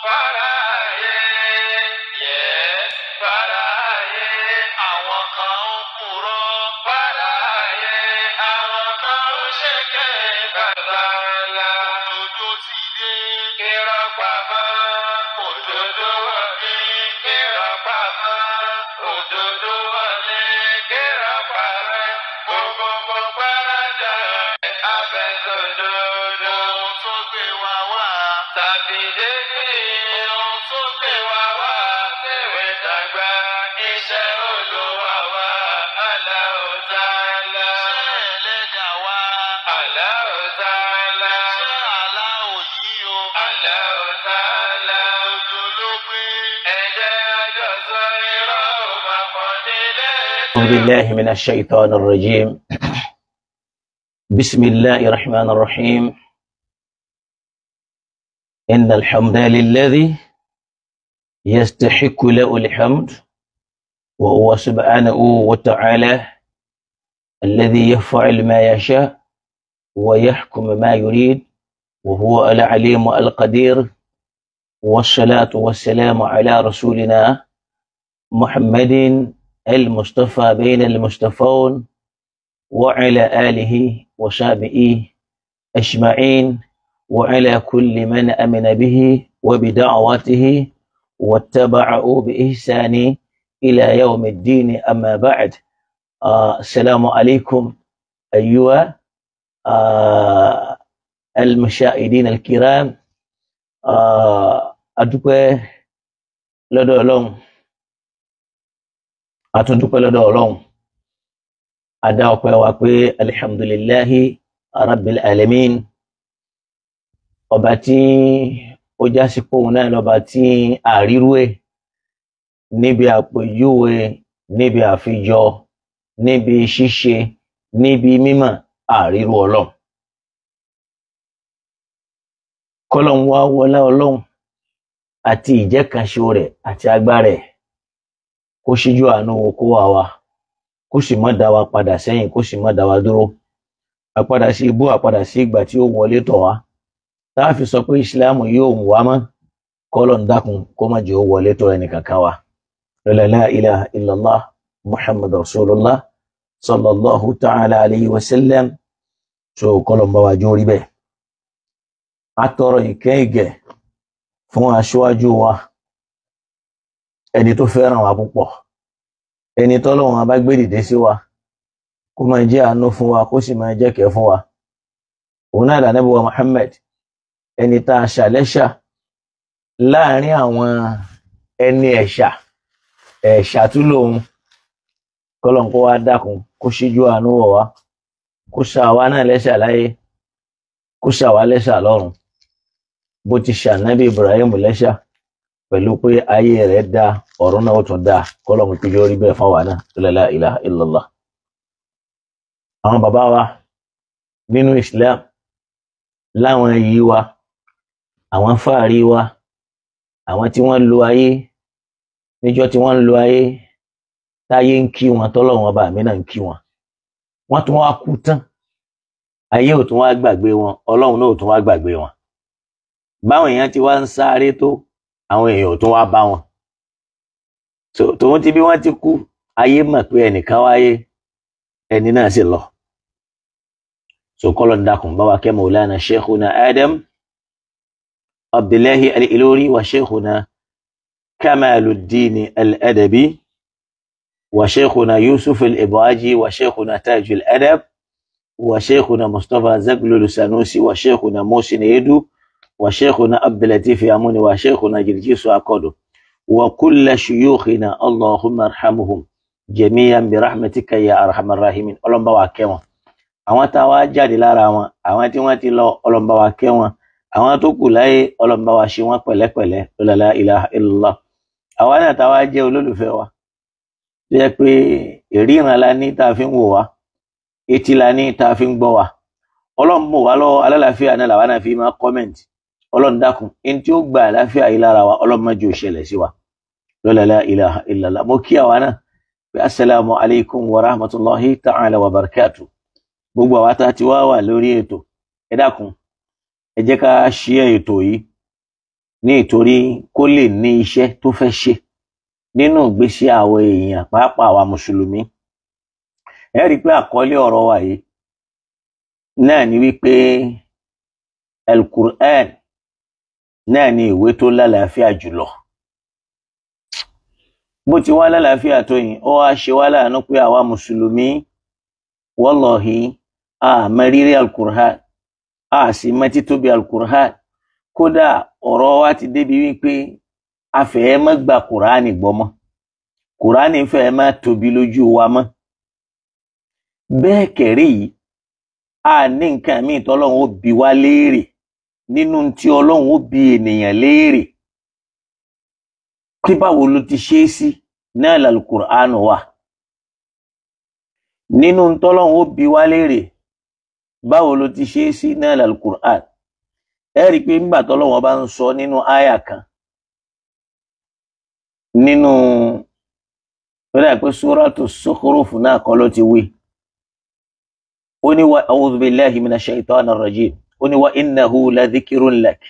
faraye, yes, faraye, àwọn kan ń purọ́ faraye, àwọn kan ń ṣèké bàbàlà. Òdodo ti dé, irọ́ pamọ́, òdodo wọlé, irọ́ pamọ́, òdodo wọlé, irọ́ parẹ́, gbogbo parada abẹ́sọ̀dodo. Ohun tó gbé wa wá tàbí dédé, ohun tó gbé wa wá tèwé tàgbà, iṣẹ́ Olúwa wa Allahu Ta'ala. Iṣẹ́ Ẹlẹ́dàá wa Allahu Ta'ala. Iṣẹ́ Allahu yìí o Allahu Ta'ala. Òdodo ló gbé ẹ̀jẹ̀ àjọsọ irọ́ ò máa pọ̀ nílé. أعوذ بالله من الشيطان الرجيم. بسم الله الرحمن الرحيم. إن الحمد لله يستحق له الحمد، وهو سبحانه وتعالى الذي يفعل ما يشاء ويحكم ما يريد، وهو العليم القدير. والصلاة والسلام على رسولنا محمد المصطفى بين المصطفون، وعلى آله وصحبه أجمعين، وعلى كل من آمن به وبدعوته واتبعه بإحسان إلى يوم الدين. أما بعد، السلام عليكم أيها المشاهدين الكرام. أدوكي لدو لون àtúndúpẹ́ lọ́dọ̀ Ọlọ́run, adá ọpẹ́ wa pé alhamdulillahi rabbil alamin, ọba tí ó já sí pòun náà lọ́ba tí àrírú ẹ̀ níbi àpèjúwe, níbi àfijọ, níbi ṣíṣe, níbi mímọ̀, àrírú Ọlọ́run. Kọ́lọ́run wá wọlá Ọlọ́run àti ìjẹ́kanṣo rẹ̀ àti agbára ẹ̀, kó ṣíjú àánú wo kó wà wá, kó sì má dá wa padà sẹ́yìn, kó sì má dá wa dúró. Àpadà sí ibú, àpadà sí ìgbà tí ó wọlé tọ̀ wá, tá a fi sọ pé ìsìláàmù yóò mú wa mọ́, kọ́lọ́n dákun kó má jẹ́ ó wọlé tọ̀ ẹnì kankan wa. La ilaha illallah Muhammad Rasulullah sallallahu ta'ala alayhi wa sallam. So kọ́lọ́n bá wa jó rí bẹ́ẹ̀. A tọrọ ìkẹ́ ìgẹ̀ fún aṣíwájú wa, ẹni tó fẹ́ràn wa púpọ̀, ẹni tọ́lọ́run bá gbé dìde sí wa, kó máa jẹ́ àánú fún wa, kó sì máa jẹ́ kẹ́ fún wa. Òun náà là Ànábì wa Muhammad, ẹni tá a ṣàlẹ́ṣà láàrin àwọn ẹni ẹ̀ṣà tún lòun. Kọ́lọ́n kó wá dákun, kó ṣíjú àánú wọ̀ wá, kó ṣàwa náà lẹ́ṣà láyé, kó ṣàwa lẹ́ṣà lọ́run, bó ti ṣànábì Ibrahim lẹ́ṣà pẹ̀lú pé ayé rẹ̀ dá, ọ̀run náà ó tún dá. Kọ́lọ́run tó yọrí bẹ́ẹ̀ fáwa náà. La ilaha illallah. Àwọn bàbá wa nínú Islam, láwọn yìí wa, àwọn fáàrí wa, àwọn tí wọ́n lo ayé níjọ́ tí wọ́n lo ayé táyé ń kí wọn, tọ́lọ́run ọba mi náà ń kí wọn. Wọ́n tún wá kú tán, ayé ò tún wá gbàgbé wọn, Ọlọ́run náà ò tún wá gbàgbé wọn. Báwọn èèyàn ti wá ń sáré tó, àwọn èèyàn tó wá bá wọn. Tòun ti bí wọ́n ti kú, ayé mọ̀ pé ẹnìkan wáyé, ẹni náà sì lọ. So kọ́lọ́n dákun bá wa kẹ́ Maulana Sheikhuna Adam Abdullahi Al-Ilori, wa Sheikhuna Kamaluddin Al-Adabi, wa Sheikhuna Yusuf Al-Ibaji, wa Sheikhuna Taj Al-Adab, wa Sheikhuna Mustafa Zaglul Sanusi, wa Sheikhuna Musin Edu, wa Sheikhuna Abdulatif Yamuni, wa Sheikhuna Jirjisu Akodo, wa kulla shuyukhina Allahumma arhamuhum jami'an bi rahmatika ya arhamar rahimin. Ọlọ́run bá wa kẹ́ wọn. Àwọn tá wá jáde lára wọn, àwọn tí wọ́n ti lọ, Ọlọ́run bá wa kẹ́ wọn. Àwọn tó kù láyé, Ọlọ́run bá wa ṣe wọ́n pẹ̀lẹ́pẹ̀lẹ́. La ilaha illallah. Àwa náà tá wá jẹ́ olólùfẹ́ wa, jẹ́ pé ìríran la ní tá fi ń wò wá, etí la ní tá fi ń gbọ́ wa. Ọlọ́run mọ̀ wá lọ́wọ́, alálàáfíà náà làwa náà fi máa comment. Ọlọ́run dákun, in tí ó gba àlàáfíà yìí lára wa, Ọlọ́run má jẹ́ ó ṣẹlẹ̀ sí wa. La ilaha illallah. Mo kí àwa náà pé assalamu alaikum wa rahmatullahi ta'ala wa barakatuh. Gbogbo àwa tá ti wá wà lórí ètò, ẹ dákun, ẹ jẹ́ ká share ètò yìí, nítorí kó lè ní iṣẹ́ tó fẹ́ ṣe nínú ìgbésí àwọn èèyàn pàápàá àwa mùsùlùmí. Ẹ rí i pé àkọlé ọ̀rọ̀ wa yìí náà ni wípé Al-Qur'an náà ni ìwé tó lálàáfíà jùlọ. Bó ti wá lálàáfíà tó yìí, ó wá ṣe wá láàánú pé àwa mùsùlùmí wallahi a mọ rírì Al-Qur'an, a sì mọ títóbi Al-Qur'an. Kódà ọ̀rọ̀ wa ti débi wípé a fẹ́ má gba Kùránì gbọ́ mọ́. Kùránì fẹ́ má tóbi lójú wa mọ́. Bẹ́ẹ̀ kẹ̀rí yìí, a ní nǹkan míì tọ́lọ́run ó bi wá léèrè nínú tí Ọlọ́run ó bi ènìyàn léèrè. Kí báwo ló ti ṣe é sí náà l'Al-Qur'an wà. Nínú tọ́lọ́run ó bi wá léèrè báwo ló ti ṣe é sí náà l'Al-Qur'an. Ẹ rí i pé nígbà tọ́lọ́run bá ń sọ nínú àyà kan nínú rẹ̀ pé Suratu Zukhruf náà kọ́ ló ti wí. Ó ní wa a'udhu billahi minash shaitanir rajim. Ó ní wa innahu la dhikrun lak.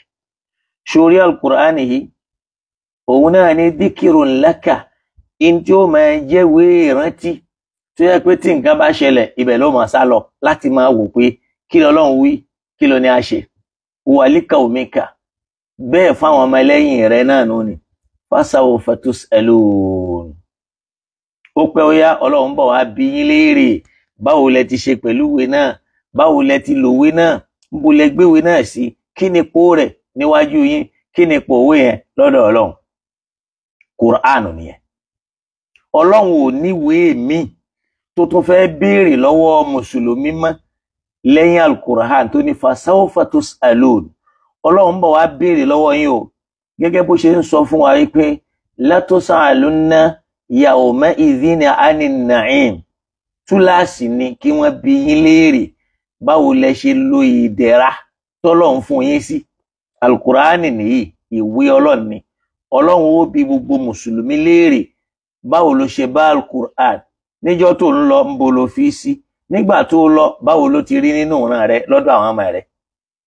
Sórí Al-Qur'ani yìí, òun náà ní dhikrun laka, in tí ó máa jẹ́ ìwé ìrántí tó yẹ pé tí nǹkan bá ṣẹlẹ̀ ibẹ̀ ló máa sá lọ láti máa wò pé kí l'Ọlọ́run wí, kí ló ní a ṣe. Wa liqawmika, bẹ́ẹ̀ fáwọn ọmọ ẹlẹ́yìn rẹ̀ náà nù ni. Fasawfa tus'alun. Ó pẹ́ ó yá Ọlọ́run bọ̀ wá bi yín léèrè báwo lẹ ti ṣe pẹ̀lú ìwé náà, báwo lẹ ti lòwe náà, níbo lẹ gbéwé náà sí, kí ni ipò rẹ̀ níwájú yín, kí ni ipò òwe yẹn lọ́dọ̀ Ọlọ́run. Kùránù nìyẹn. Ọlọ́run ò níwèé míì tó tún fẹ́ béèrè lọ́wọ́ mùsùlùmí mọ́ lẹ́yìn Al-Qur'an tó ní fasawfa tus'alun. Ọlọ́run bọ̀ wá béèrè lọ́wọ́ yín o, gẹ́gẹ́ bó ṣe ń sọ fún wa wípé latus'alunna yawma idhin 'anin na'im. Túláàsì ni kí wọ́n bi yín léèrè báwo lẹ ṣe lo ìdẹ̀ra tọ́lọ́run fún yín sí. Al-Qur'ani nìyí, ìwé Ọlọ́run ni. Ọlọ́run ó bi gbogbo mùsùlùmí léèrè báwo ló ṣe bá Al-Qur'an, níjọ́ tó ń lọ ńbo ló fi sí, nígbà tó lọ báwo ló ti rí nínú ìran rẹ lọ́dọ̀ àwọn ọmọ rẹ.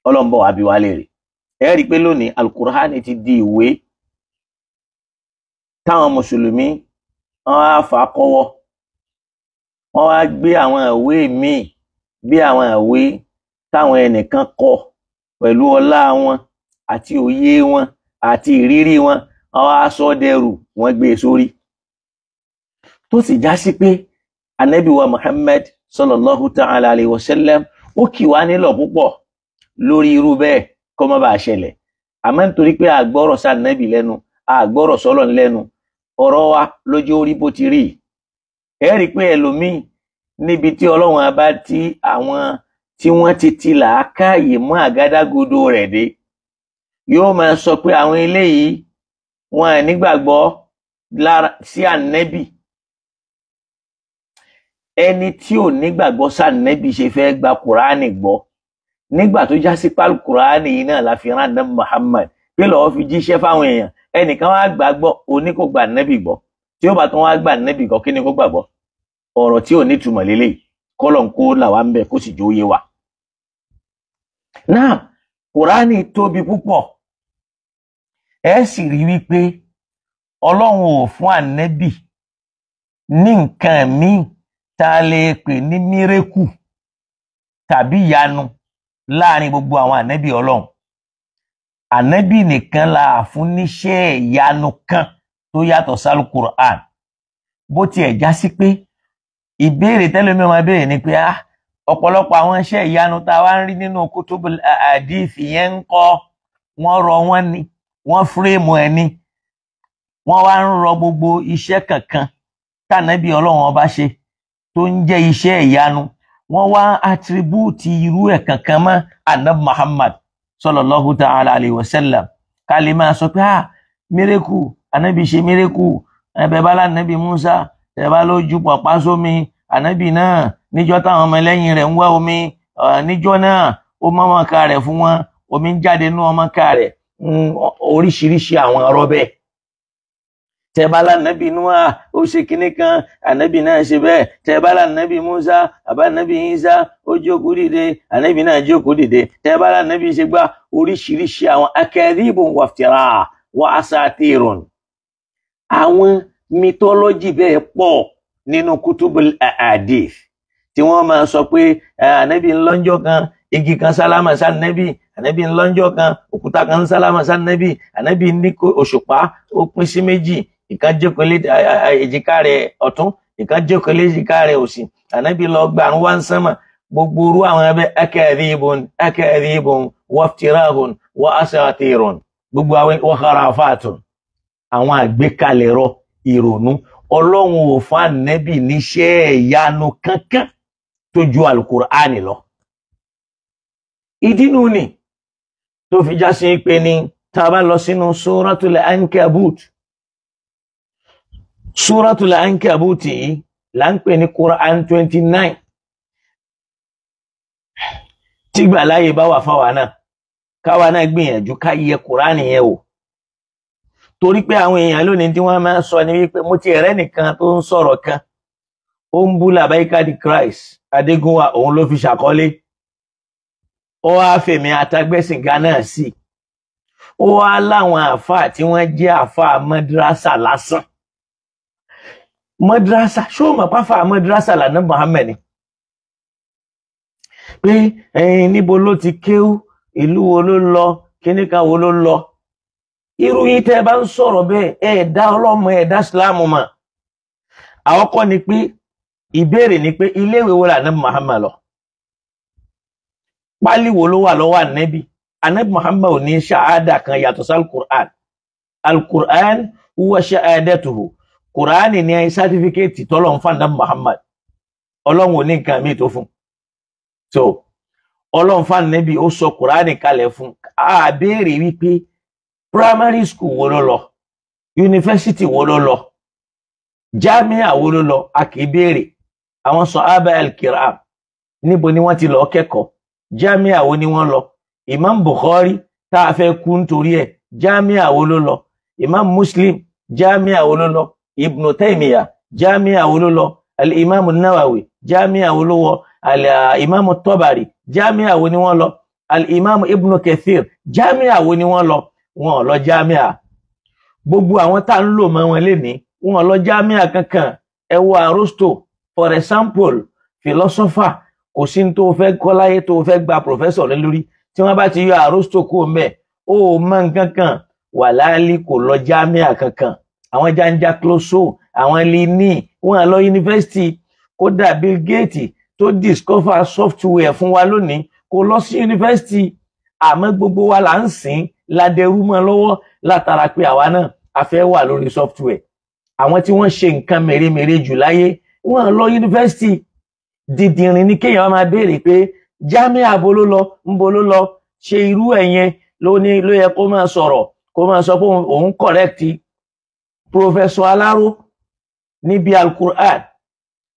Ọlọ́run bọ̀ wá bi wá léèrè. Ẹ rí i pé lónìí Al-Qur'ani ti di ìwé táwọn mùsùlùmí wọ́n á fà á kọ́wọ́. Wọ́n wá gbé àwọn ìwé míì bí àwọn ìwé táwọn ẹnìkan kọ pẹ̀lú ọlá wọn àti òye wọn àti ìrírí wọn, wọ́n wá sọ dẹrù, wọ́n gbé e sórí. Tó sì já sí pé Ànábì wa Muhammad sallallahu ta'ala alayhi wa sallam ó kì wá nílọ̀ púpọ̀ lórí irú bẹ́ẹ̀ kó má bàa ṣẹlẹ̀. Àmọ́ nítorí pé àgbọ́rọ̀ sí Ànábì lẹ́nu, àgbọ́rọ̀ sọ́lọ́run lẹ́nu, ọ̀rọ̀ wa lójú orí bó ti rí. Ẹ rí i pé ẹlòmíì níbi tí Ọlọ́run bá ti àwọn tí wọ́n ti làákàyè mú àgádágodo rẹ̀ dé, yóò máa sọ pé àwọn eléyìí wọn nígbàgbọ́ sí Ànábì. Ẹni tí ò nígbàgbọ́ sí Ànábì ṣe fẹ́ gba Kùránì gbọ́ nígbà tó já sí pálí Kùránì yìí náà la fi rán Ànábì Muhammad pé lọ́wọ́ fi jíṣẹ́ fáwọn èèyàn. Ẹnìkan wá gbàgbọ́, òní kò gba Ànábì gbọ́. Tí ó bá tún wá gba Ànábì gbọ́, kí ni kó gbàgbọ́? Ọ̀rọ̀ tí ò ní túmọ̀ lélẹ̀ kọ́lọ̀ ń kó là wá ń bẹ̀ kó sì jó yé wa. Náà Kùránì tóbi púpọ̀. Ẹ sì rí wípé Ọlọ́run ò fún Ànábì ní nǹkan míì tá a lè pè ní mírèkù tàbí ìyanu láàrin gbogbo àwọn Ànábì Ọlọ́run. Ànábì nìkan la fún níṣẹ́ ìyanu kan tó yàtọ̀ sí Al-Qur'an. Bó tiẹ̀ já sí pé ìbéèrè tẹ́lẹ̀mí ọmọ béèrè ni pé ọ̀pọ̀lọpọ̀ àwọn iṣẹ́ ìyanu tá a wá ń rí nínú kutubul hadith yẹn ń kọ́, wọ́n rọ wọ́n ni, wọ́n fúrèmù ẹ̀ ni, wọ́n wá ń rọ gbogbo iṣẹ́ kankan tànábì Ọlọ́run ọba ṣe tó ń jẹ́ iṣẹ́ ìyanu, wọ́n wá attribute irú ẹ̀ kankan mọ́ Ànábì Muhammad sallallahu ta'ala alayhi wa sallam. Ká lè máa sọ pé mírèkù, Ànábì ṣe mírèkù, ẹ̀bẹ̀ bá l'Ànábì Musa tẹ̀bá ló ju pọ̀pá sómi, Ànábì náà níjọ́ táwọn ọmọ ẹlẹ́yìn rẹ̀ ń wá omi, níjọ́ náà ó mọ́ ọmọka rẹ̀ fún wọn, omi ń jáde nínú ọmọka rẹ̀. Oríṣiríṣi àwọn ọ̀rọ̀ bẹ́ẹ̀. tẹ́ bá la nàbí Nuha ó ṣe kinní kan ànábì náà ṣe bẹ́ẹ̀, tẹ́ bá la nàbí Musa àbá nàbí Isa ó jókòó dìde ànábì náà jókòó dìde, tẹ́ bá la nàbí ṣe gbá oríṣiríṣi àwọn akadhibun waftira wa asatirun. Àwọn mythology bẹ́ẹ̀ pọ̀ nínú kutubul ahadith tí wọ́n máa sọ pé ànábì ńlọ́njọ́ kan igi kan sálámà sí ànábì, ànábì ńlọ́njọ́ kan òkúta kan sálámà sí ànábì, ànábì ní òṣùpá ó pín sí méjì, ìkan jókòó lé èjìká rẹ̀ ọ̀tún, ìkan jókòó lé èjìká rẹ̀ òsì, ànábì lọ gbàrún wá ń sánmà. Gbogbo orú àwọn ẹbẹ akadhibun waftirahun wa asatirun, gbogbo àwọn wa kharafatun, àwọn àgbékalẹ̀ rọ ìrònú. Ọlọ́run ò fún ànábì níṣẹ́ ìyanu kankan tó ju alukur'ani lọ. Ìdínú ni tó fi já sí pé ní tá bá lọ sínú suratul ankabut. Suratul ankabut yìí là ń pè ní Quran 29. Tí gbà láyé bá wà fáwa náà, káwa náà gbìyànjú ká yẹ Kùránì yẹn wò. Torí pé àwọn èèyàn lónìí tí wọ́n máa ń sọ ní wípé mo ti ẹ̀rẹ́ nìkan tó ń sọ̀rọ̀ kan, ó ń bú Làbáíkà di Christ Adégúnwà, òun ló fi ṣàkọlé. Ó wá fèmí atagbẹ́sìnga náà sí. Ó wá láwọn àfáà tí wọ́n jẹ́ àfáà mọ́dírásà lásán. Mọ́dírásà, ṣó mọ̀ páfà mọ́dírásà lànà Muhammad ni? Pé níbo ló ti kéwú, ìlú wo ló lọ, kíníkan wo ló lọ. Irú yín tẹ́ bá ń sọ̀rọ̀ bẹ́ẹ̀ ẹ̀dá ọlọ́mọ ẹ̀dá ìsìláàmù mọ̀. Àkọ́kọ́ ni pé ìbéèrè ni pé iléèwé wo lànà Muhammad lọ? Pálí wo ló wà lọ́wọ́ ànábì? Ànábì Muhammad ò ní ṣáádà kan yàtọ̀ sí al-Qur'an. Al-Qur'an huwa ṣáádatuhu. Qur'an ni sátífíkẹ́ẹ̀tì tọ́lọ̀ ń fún ànábì Muhammad. Ọlọ́run ò ní nǹkan míì tó fún. So Ọlọ́run fún ànábì ó sọ Qur'an kalẹ̀ fún. A béèrè wípé primary school wo ló lọ, university wo ló lọ, jamia wo ló lọ, a kì í béèrè. Àwọn sahaba al-kiram níbo ni wọ́n ti lọ kẹ́kọ̀ọ́, jamia wo ni wọ́n lọ. Imam Bukhari tá a fẹ́ kú nítorí ẹ̀, jamia wo ló lọ. Imam Muslim, jamia wo ló lọ. Ibn Taymiyyah, jamia wo ló lọ. Al-Imam Nawawi, jamia wo ló wọ. Al-Imam Tabari, jamia wo ni wọ́n lọ. Al-Imam Ibn Kathir, jamia wo ni wọ́n lọ. Wọ́n lọ jamia. Gbogbo àwọn tá ń lò mọ́ wọn lénìí, wọ́n lọ jamia kankan. Ẹ wo Aristo, for example, philosopher, kò sí tó fẹ́ kọ́ láyé tó fẹ́ gba professor lé lórí. Tí wọ́n bá ti yọ Aristo kó mẹ́, ó mọ̀ nǹkan kan, wàláálí kò lọ jamia kankan. Àwọn Janja Clouseau, àwọn Lini, wọ́n lọ university. Kódà Bill Gates tó discover software fún wa lónìí, kò lọ sí university. Àmọ́ gbogbo wa là ń sìn ládẹrú mọ́ lọ́wọ́ látara pé àwa náà a fẹ́ wà lórí software. Àwọn tí wọ́n ṣe nǹkan mèremère jù láyé, wọ́n lọ university. Dìdìrín ní kéèyàn máa béèrè pé jamia bo ló lọ, ń bo ló lọ, ṣe irú ẹ̀yẹn ló yẹ kó máa sọ̀rọ̀, kó máa sọ pé òun correct Professor Aláró níbi al-Qur'an,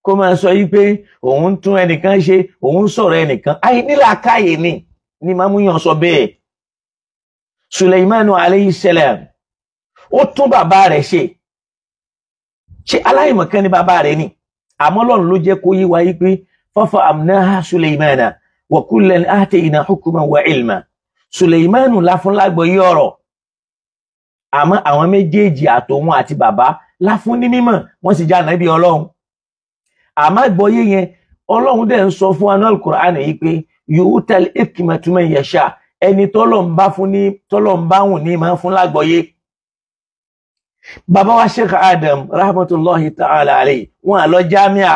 kó máa sọ yí pé òun tún ẹnìkan ṣe, òun sọ̀rọ̀ ẹnìkan. Àìnílàákàyè ni máa mú yàn sọ bẹ́ẹ̀. Suleimanu alayhi salam, ó tún bàbá rẹ̀ ṣe aláìmọ̀kan ni bàbá rẹ̀ ni. Àmọ́ Ọlọ́run ló jẹ́ kó yé wa yí pé fafahamnaha Suleimana wa kullan atayna hukman wa ilma. Suleimanu láfún lágbọ́yé ọ̀rọ̀. Àmọ́ àwọn méjèèjì àtòun àti bàbá láfún ní mímọ̀, wọ́n sì jẹ́ ànábì Ọlọ́run. Àmọ́ àgbọ́yé yẹn Ọlọ́run dẹ̀ ń sọ fún wa ní al-Qur'an yìí pé yu'tal hikmata man yasha. Ẹni tọ́lọ̀ ń bá hùn ní máa fún lágbọ́yé. Bàbá wa Sheikh Adam rahmatullahi ta'ala alayhi, wọ́n lọ jamia.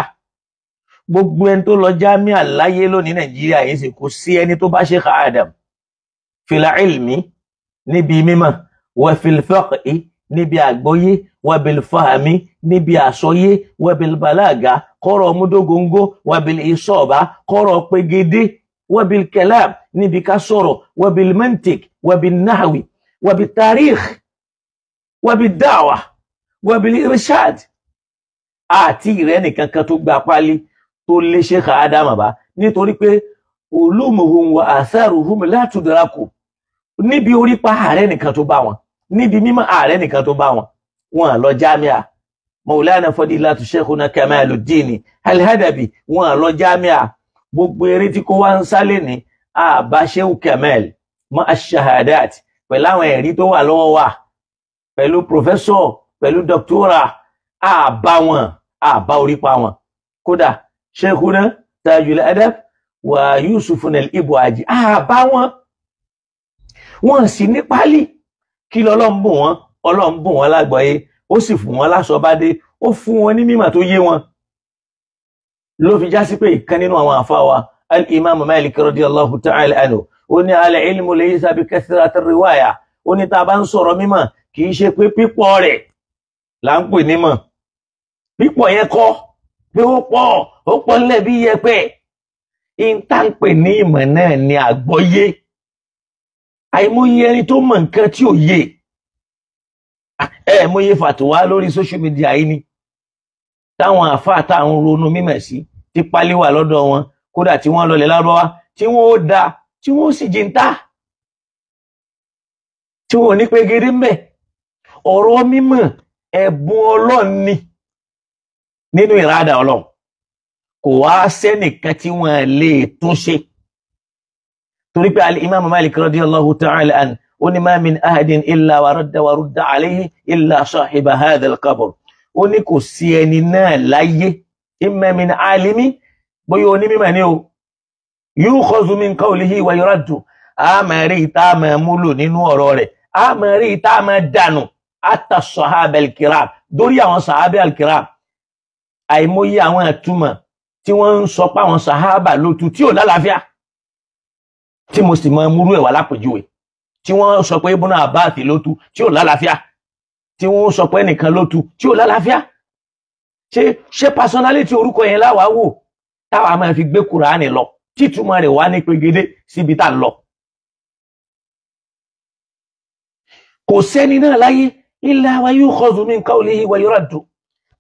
Gbogbo ẹni tó lọ jamia láyé lónìí Nàìjíríà yìí sì kò sí ẹni tó bá Sheikh Adam. Fil ilmi níbi mímọ̀, wa fil fiqhi níbi àgbọ́yé, wa bil fahmi níbi àsọyé, wa bil balaga kọ́rọ̀ múdógóngó, wa bil isaba kọ́rọ̀ pegedé, wa bil kalam níbi ká sọ̀rọ̀, wa bil mantiq, wa bin nahwi, wa bil tarikh, wa bil da'wa, wa bil irshad. Àti ìrẹ́ nìkan kan tó gba pálí tó lé Sheikh Adam bá, nítorí pé ulumuhum wa atharuhum la tudraku. Níbi orí pa ààrẹ nìkan tó bá wọn, níbi mímọ̀ ààrẹ nìkan tó bá wọn. wọn lọ jámíà. Maulana Fadilatu Sheikhuna Kamaluddin Al-Hadabi wọn lọ jámíà. Gbogbo eré tí kò wá ń sálẹ̀ ní àbá Sheikh Kamal mọ́ ash-shahadat pẹ̀lú àwọn ẹ̀rí tó wà lọ́wọ́ wa pẹ̀lú professor pẹ̀lú doctora àbá orí pa wọn. Kódà Sheikhuna Tajul Adab wa Yusufun al-Ibwaji àbá wọn sì ní pálí kí lọ́lọ́run bùn wọn, Ọlọ́run bùn wọn lágbọ́yé, ó sì fún wọn láṣọbádé, ó fún wọn ní mímọ̀ tó yé wọn. Ló fi já sí pé ìkan nínú àwọn àfáà wa al-Imam Malik radiyallahu ta'ala anhu ó ní al-ilmu laysa bi kathrati riwaya, ó ní tá bá ń sọ̀rọ̀ mímọ̀ kì í ṣe pé pípọ̀ rẹ̀ là ń pè nímọ̀. Pípọ̀ yẹn kọ́ pé ó pọ̀ nílẹ̀ bí yẹpẹ̀. In tá ń pè ní ìmọ̀ náà ni àgbọ́yé. Àìmọye ẹni tó mọ̀ nǹkan tí ò yé. Mọye fàtúwá lórí social media yìí ni táwọn àfáà táwọn ronú mímọ̀ sí tí pálí wà lọ́dọ̀ wọn, kódà tí wọ́n lọlẹ̀ lárúbáwá tí wọ́n ó da tí wọ́n ó sì jìntà tí wọ́n ò ní pé gidi mbẹ̀. Ọ̀rọ̀ mímọ̀ ẹ̀bùn Ọlọ́run ni nínú ìrádà Ọlọ́run, kò wá sẹ́nìkan tí wọ́n lè tún ṣe. Torí pé al-Imam Malik radiyallahu ta'ala an ó ní ma min ahadin illa wa rudda alayhi illa sahiba hadha al-qabr. Ó ní kò sí ẹni náà láyé imma min alimi bóyá onímọ̀ ni o yukhadhu min qawlihi wa yuraddu, a máa rí ìta máa múlò nínú ọ̀rọ̀ rẹ̀, a máa rí ìta máa dànù hatta sahaba al-kiram, dórí àwọn sahaba al-kiram. Àìmọye àwọn àtúmọ̀ tí wọ́n ń sọ pé àwọn sahaba lótú tí ò lálàáfíà, tí mo sì máa múrú ẹ̀wà lápèjúwe, tí wọ́n sọ pé Ibn Abbas lótú tí ò lálàáfíà, tí wọ́n sọ pé ẹnìkan lótú tí ò lálàáfíà. Ṣé personality orúkọ yẹn láwàá wò táwa máa fi gbé Kùránì lọ títúmọ̀ rẹ̀ wá ní pegedé síbi tá ń lọ? Kò sẹ́ni náà láyé illa wa yukhadhu min qawlihi wa yuraddu,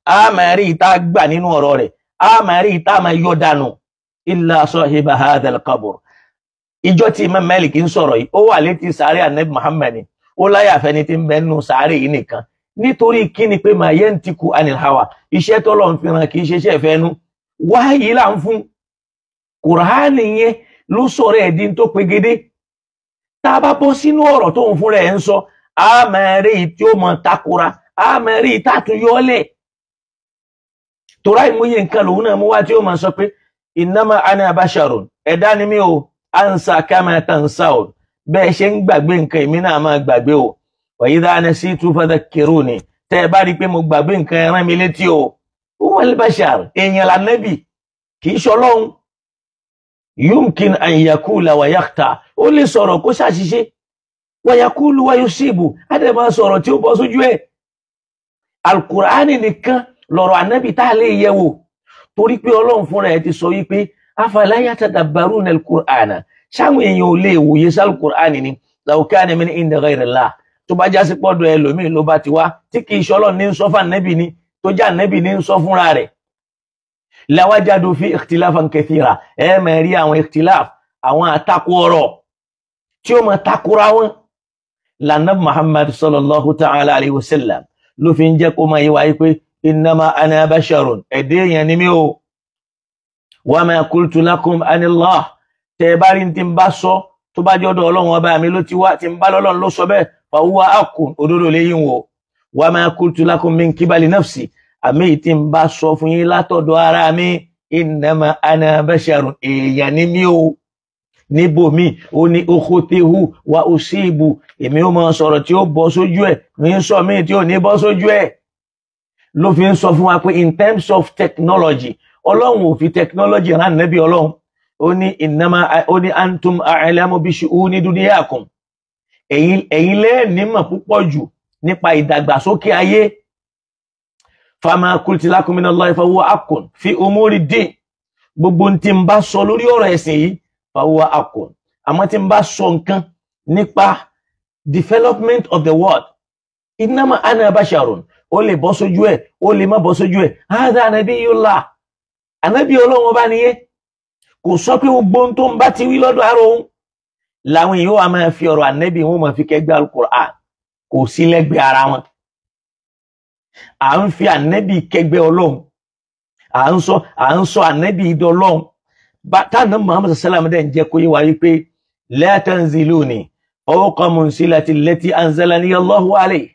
a máa rí ìta gbà nínú ọ̀rọ̀ rẹ̀, a máa rí ìta máa yọ dànù illa sahiba hadha al-qabr. Ìjọ tí Imam Malik ń sọ̀rọ̀ yìí ó wà létí sàárè Ànábì Muhammad ni, ó láyà fẹ́ni tí ń bẹ nínú sàárè yìí nìkan. Nítorí kí ni pé ma yantiku anil hawa, iṣẹ́ tọ́lọ́run fi rán kì í ṣe iṣẹ́ ìfẹ́nu, wáyìí là ń fún. Kùránì yẹn ló sọ̀rọ̀ ẹ̀dín tó pegedé. Tá a bá bọ́ sínú ọ̀rọ̀ tó ń fún rẹ̀ ń sọ, a máa rí tí ó mọ takora, a máa rí ìtàtúyọ́lẹ̀. Torá ìmúyẹ nǹkan lòun náà mú wá tí ó máa sọ pé innama ana basharun, ẹ̀dá ni mí o, ansa kama tansaun, bẹ́ẹ̀ ṣe ń gbàgbé nǹkan èmi náà máa gbàgbé o. Wa idha nasitu fadhakkiruni, tẹ́ bá rí pé mo gbàgbé nǹkan ẹ rán mi létí o. Huwal bashar, èèyàn l'Ànábì kì í ṣọlọ́run. Yumkin an yakula wa yakhta, ó lè sọ̀rọ̀ kó ṣàṣìṣe. Wa yakulu wa yusibu, adé máa sọ̀rọ̀ tí ó bọ́ sójú ẹ̀. Al-Qur'ani nìkan lọ̀rọ̀ Ànábì tá a lè yẹ̀ wò, torí pé Ọlọ́run fúnra ẹ̀ ti sọ yí pé afala yatadabbaruna al-Qur'ana, ṣáwọn èèyàn ò lè wòye sí al-Qur'ani ni law kana min indi ghayri Allah, tó bá já sí pọ́dọ̀ ẹlòmíì ló bá ti wá tí kì í ṣe Ọlọ́run ní ń sọ fún Ànábì ni, tó já Ànábì ní ń sọ fúnra rẹ̀. Lawajadu fi ikhtilafan kathira, ẹ máa rí àwọn ikhtilaf, àwọn àtakò ọ̀rọ̀ tí ó máa takora wọn. L'Ànábì Muhammad sallallahu ta'ala alayhi wa sallam ló fi ń jẹ́ kó máa yé wáyé pé innama ana basharun, ẹ̀dẹ́ èèyàn ni mí o. Wa ma qultu lakum anillah, tẹ́ bá rí tí ń bá sọ tó bá jọ́dọ̀ Ọlọ́run ọba mi ló ti wá, tí ń bá lọ́lọ́run ló sọ bẹ́ẹ̀, fa huwa haqqun, òdodo lẹ́yìn wò. Wa ma qultu lakum min qibali nafsi, àmì tí ń bá sọ fún yín látọ̀dọ̀ ara mi, innama ana basharun, èèyàn ni mí o. Níbo mi ó ní ukhtihu wa usibu, èmi ó máa sọ̀rọ̀ tí ó bọ́ sójú ẹ̀, ní sọ mí tí ò ní bọ́ sójú ẹ̀. Ló fi ń sọ fún wa pé in terms of technology, Ọlọ́run ò fi technology rán Nábì Ọlọ́run. Ó ní antum a'lamu bi shu'uni dunyakum, ẹ̀yin lẹ nímọ̀ púpọ̀ jù nípa ìdàgbàsókè ayé. Fama qultu lakum minallahi fa huwa haqqun fi umuri din, gbogbo tí ń bá sọ lórí ọ̀rọ̀ ẹ̀sìn yìí fa huwa haqqun, àmọ́ tí ń bá sọ nǹkan nípa development of the world, innama ana basharun, ó lè bọ́ sójú ẹ̀, ó lè má bọ́ sójú ẹ̀. Hadha nabiyullah, Ànábì Ọlọ́run ọba nìyẹn. Kò sọ pé gbogbo tó ń bá ti wí lọ́dọ̀ ara òun làwọn èèyàn wà máa fi ọ̀rọ̀ Ànábì wọn máa fi kẹgbẹ́ al-Qur'an, kò sí lẹ́gbẹ̀ẹ́ ara wọn. à ń fi ànábì kẹgbẹ́ ọlọ́run à ń sọ ànábì idọ́ ọlọ́run tánà Muhammad sallam dẹ̀ ń jẹ́ kó yé wa wípé la tanziluni fawqa manzilati allati anzalani Allahu alayhi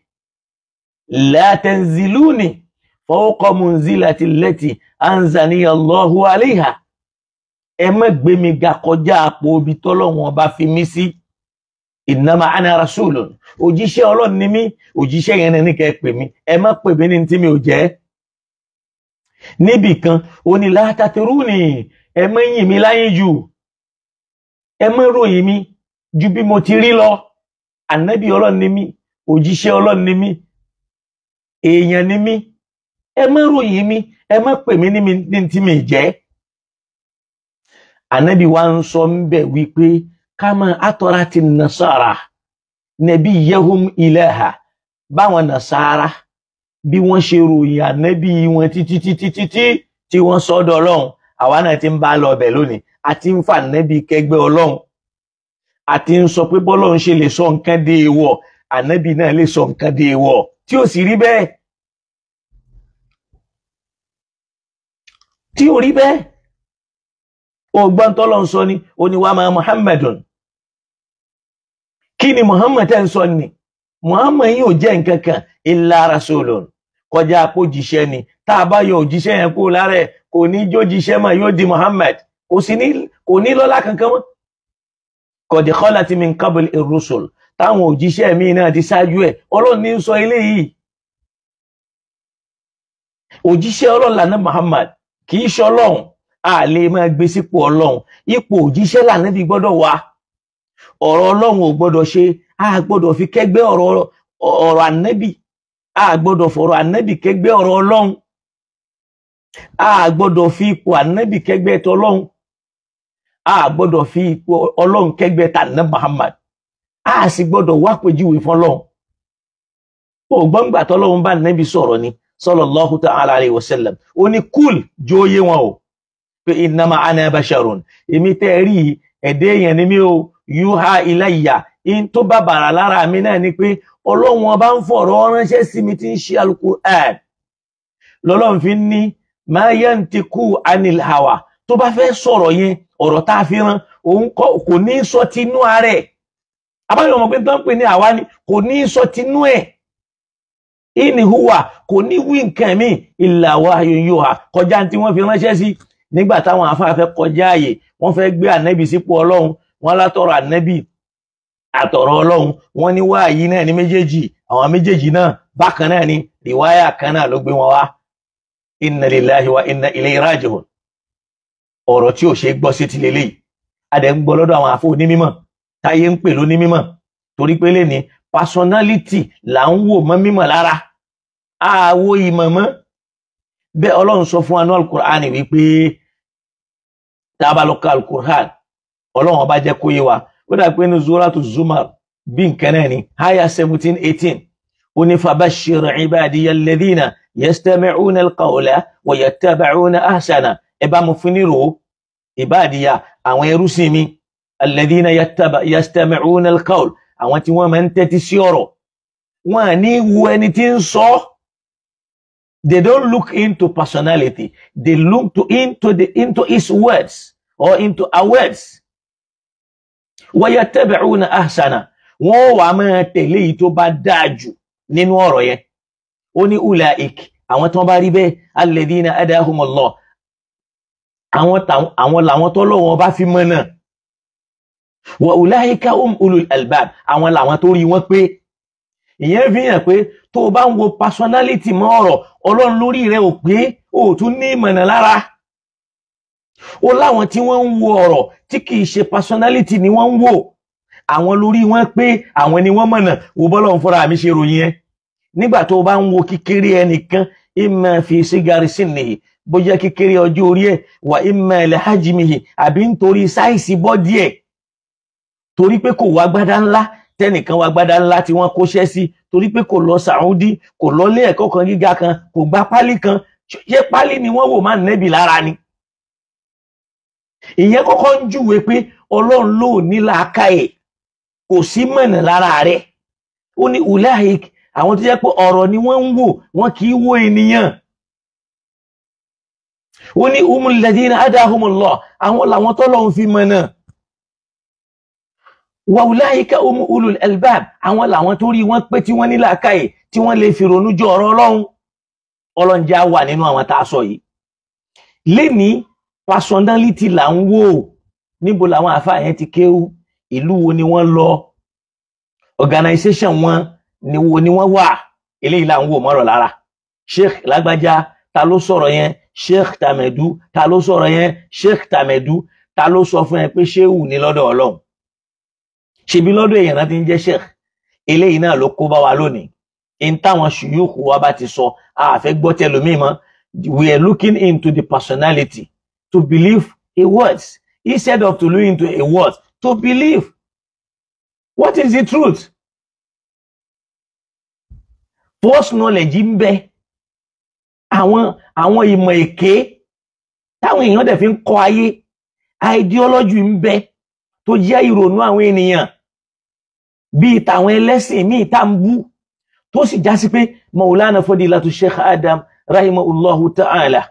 la tanziluni fawqa manzilati allati anzalani Allahu alayha ẹ má gbé mi ga kọjá àpò ibi tọ́lọ́run ọba fi mí sí innama ana rasulun òjíṣẹ́ ọlọ́run ni mí òjíṣẹ́ yẹn ní kẹ́ pè mí ẹ má pè mí ní tí mi ò jẹ́ níbì kan ó ní la tatruni ẹ má yìn mí láyé jù ẹ má ròyìn mi ju bí mo ti rí lọ ànábì ọlọ́run ni mí òjíṣẹ́ ọlọ́run ni mí èèyàn ni mí ẹ má ròyìn mi ẹ má pè mí ní tí mi jẹ́ ànábì wa ń sọ ń bẹ̀ wípé kama atorati nasara nabiyahum ilaha báwọn nasara bí wọ́n ṣe ròyìn ànábì wọn títí tí wọ́n sọ́dọ̀ ọlọ́run àwa náà ti ń bá lọ bẹ̀ lónìí àti ń fa ànábì kẹgbẹ́ ọlọ́run àti ń sọ pé bọ́lọ́run ṣe lè sọ nǹkan di èèwọ̀ ànábì náà lè sọ nǹkan di èèwọ̀ tí ò sì rí bẹ́ẹ̀ tí ò rí bẹ́ẹ̀ ọgbọ́n tọ́lọ́run sọ ni ó ní wa ma Muhammadun kí ni Muhammad ń sọ ni Muhammad yìí ò jẹ́ nǹkan kan illa rasulun kọjá àpò jíṣẹ́ ni tá a bá yọ òjíṣẹ́ yẹn kó lára ẹ̀ kò ní jó jíṣẹ́ mọ́ yóò di Muhammad kò ní lọ́lá kankan mọ́ qad khalat min qabl ar-rusul táwọn òjíṣẹ́ mi náà ti ṣáájú ẹ̀ ọlọ́run ní sọ eléyìí òjíṣẹ́ ọlọ́run lànà Muhammad kì í ṣe ọlọ́run a lè máa gbé sípò ọlọ́run ipò òjíṣẹ́ lànàbí gbọ́dọ̀ wà ọ̀rọ̀ ọlọ́run ò gbọ́dọ̀ ṣe a gbọ́dọ̀ fi kẹ́gbẹ́ ọ̀rọ̀ ànábì a gbọ́dọ̀ fọ̀rọ̀ ànábì kẹ́gbẹ́ ọ̀rọ̀ ọlọ́run a gbọ́dọ̀ fi ipò ànábì kẹ́gbẹ́ tọlọ́run a gbọ́dọ̀ fi ipò ọlọ́run kẹ́gbẹ́ tànà Muhammad a sì gbọ́dọ̀ wá pèjúwe fọ́lọ́run ó gbọ́ngbà tọ́lọ́run bá ànábì sọ̀rọ̀ ni sallallahu ta'ala alayhi wa sallam ó ní kúl jóyé wọn o pé innama ana basharun èmi tẹ́ rí ẹ̀dẹ́ èèyàn ni mí o yuha ilayya in tó bá bàrà lára mi náà ni pé ọlọ́run ọba ń fọ̀rọ̀ ránṣẹ́ sí mi tí ń ṣe al-Qur'an lọ́lọ́run fi ní ma yantiqu anil hawa tó bá fẹ́ sọ̀rọ̀ yẹn ọ̀rọ̀ tá a fi rán òun kò ní sọ tinú ààrẹ abáyọ̀ ọmọ pé tó ń pè ní àwa ni kò ní sọ tinú ẹ̀ in huwa kò ní wí nǹkan mi illa wahyun yuha kọjá tí wọ́n fi ránṣẹ́ sí nígbà táwọn afáfẹ́ kọjá àyè wọ́n fẹ́ gbé ànábì sípò ọlọ́run wọ́n látọ̀rọ̀ ànábì àtọ̀rọ̀ ọlọ́run wọ́n ní wáyí náà ní méjèèjì àwọn méjèèjì náà bákan náà ni rìwáyà kan náà ló gbé wọn wá inna lillahi wa inna ilayhi raji'un ọ̀rọ̀ tí ò ṣe gbọ́ sí ti lélẹ́yìí adẹ̀ ń gbọ́ lọ́dọ̀ àwọn àfọ onímímọ̀ táyé ń pè lónímímọ̀ torí pé lè ní personality là ń wò mọ́ mímọ̀ lára àwo ìmọ̀ mọ́ bẹ́ẹ̀ ọlọ́run sọ fún anú al-Qur'an wípé tábàlọ́kà al-Qur'an ọlọ́run ọba jẹ́ kó yé wa ó dà pé ní Suratu Zumar bí nǹkan náà ni aya 17-18 ó ní fabashshir ibadiya alladhina yastami'una al-qawla wa yattabi'una ahsana ẹ bá mo fún ní ro ibadiya àwọn ẹrú sí mi alladhina yastami'una al-qawl àwọn tí wọ́n máa ń tẹ́tí sí ọ̀rọ̀ wọn ní wo ẹni tí ń sọ. They don't look into personality. They look into his words or into our words. وَيَتَّبِعُونَ أَحْسَنَ wọ́n wà máa tẹ̀lé èyí tó bá dáa jù nínú ọ̀rọ̀ yẹn. Ó ní أُولَئِكَ àwọn tó bá rí bẹ́ẹ̀ الَّذِينَ هَدَاهُمُ اللَّهُ àwọn làwọn tó lọ́wọ́ bá fi mọ̀ náà. وَأُولَئِكَ هُمْ أُولُو الْأَلْبَابِ àwọn làwọn tó rí wọn pé ìyẹn fi hàn pé tó o bá ń wo personality mọ́ ọ̀rọ̀ ọlọ́run lórí rẹ̀ ò pé o tún ní ìmọ̀nà lára ó láwọn tí wọ́n ń wo ọ̀rọ̀ tí kìí ṣe personality ni wọ́n ń wò àwọn lórí wọn pé àwọn ni wọ́n mọ̀nà wo bọ́lọ́run fúnra mi ṣe ròyìn ẹ nígbà tó o bá ń wo kékeré ẹnìkan imma fi sigari sinnihi bóyá kékeré ọjọ́ orí ẹ̀ wà imma li hajmihi àbí nítorí sáìsì bọ́dí ẹ̀ torí pé kò wá gbádá ńlá tẹnìkan wá gbádá ńlá tí wọ́n kóṣẹ́ sí torí pé kò lọ Saudi kò lọ lé ẹ̀kọ́ kan gíga kan kò gba pálí kan ṣé pálí ni wọ́n wò máa nẹ́bì lára ni ìyẹn kọ́kọ́ ń júwe pé ọlọ́run ló ní làákàyè kò sí mọ̀nà lára rẹ̀ ó ní ulaik àwọn tó jẹ́ pé ọ̀rọ̀ ni wọ́n ń wò, wọn kì í wo ènìyàn. ó ní humul ladina hadahumullah, àwọn làwọn tọ́lọ́run fi mọ̀nà. wa ulaika ulul albab, àwọn làwọn tó rí wọn pé tí wọ́n ní làákàyè tí wọ́n lè fi ronú jọ ọ̀rọ̀ Ọlọ́run. Ọlọ́run já wà nínú àwọn tá a sọ yìí. Lénìí personality là ń wò, níbo làwọn àfáà yẹn ti kéwú, ìlú wo ni wọ́n lọ, organization wọn ni wo ni wọ́n wà, eléyìí là ń wò mọ́rọ̀ lára. Sheikh lágbájá ta ló sọ̀rọ̀ yẹn, Sheikh Tamedu ta ló sọ̀rọ̀ yẹn, Sheikh Tamedu ta ló sọ fún ẹ pé ṣéwù ní lọ́dọ̀ Ọlọ́run. Ṣebí lọ́dọ̀ èèyàn náà ti ń jẹ́ Sheikh. Eléyìí náà ló kó bá wa lónìí. In táwọn ṣùyúkù wa bá ti sọ, a fẹ́ gbọ́ tẹlòmíì mọ́. We are looking into the personality to believe a words instead of to look into a word to believe. What is the truth? False knowledge ń bẹ. Àwọn ìmọ̀ èké táwọn èèyàn dẹ̀ fi ń kọ́ ayé. Ideology ń bẹ tó jẹ́ ìrònú àwọn ènìyàn. Bí tàwọn ẹlẹ́sìn míì tá ń bú. Tó sì já sí pé Maulana Fadilatu Sheikh Adam rahimahullahu ta'ala.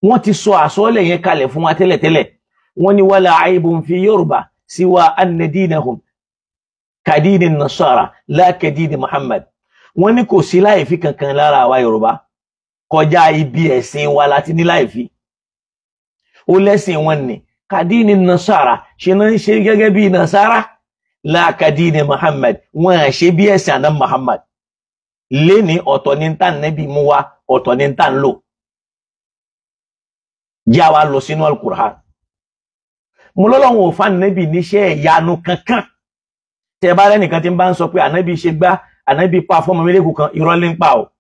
Wọ́n ti sọ àsọ́lẹ̀ yẹn kalẹ̀ fún wa tẹ́lẹ̀tẹ́lẹ̀. Wọ́n ní wala aibun fi Yorùbá siwa anna dinahum kadini Nasara la kadini Muhammad. Wọ́n ní kò sí láìfí kankan lára àwa Yorùbá. Kọjá ibi ẹ̀sìn wa láti ní láìfí. Ó lẹ́sìn wọn ni kadini Nasara, ṣe náà ń ṣe gẹ́gẹ́ bí Nasara. La kadini Muhammad, wọ́n ṣe bí ẹ̀sìn àná Muhammad. Léni ọ̀tọ̀ ní tàn nẹ́bí mú wa, ọ̀tọ̀ ní tàn lò. Já wa lọ sínú Al-Qur'an. Mo lọ́lọ́run ò fà nẹ́bí níṣẹ́ ìyanu kankan. Tẹ́ bá rẹ́nìkan tí ń bá ń sọ pé ànábì ṣe gbá, ànábì pa fọ́mọ mérekù kan, irọ́ ló ń pa o.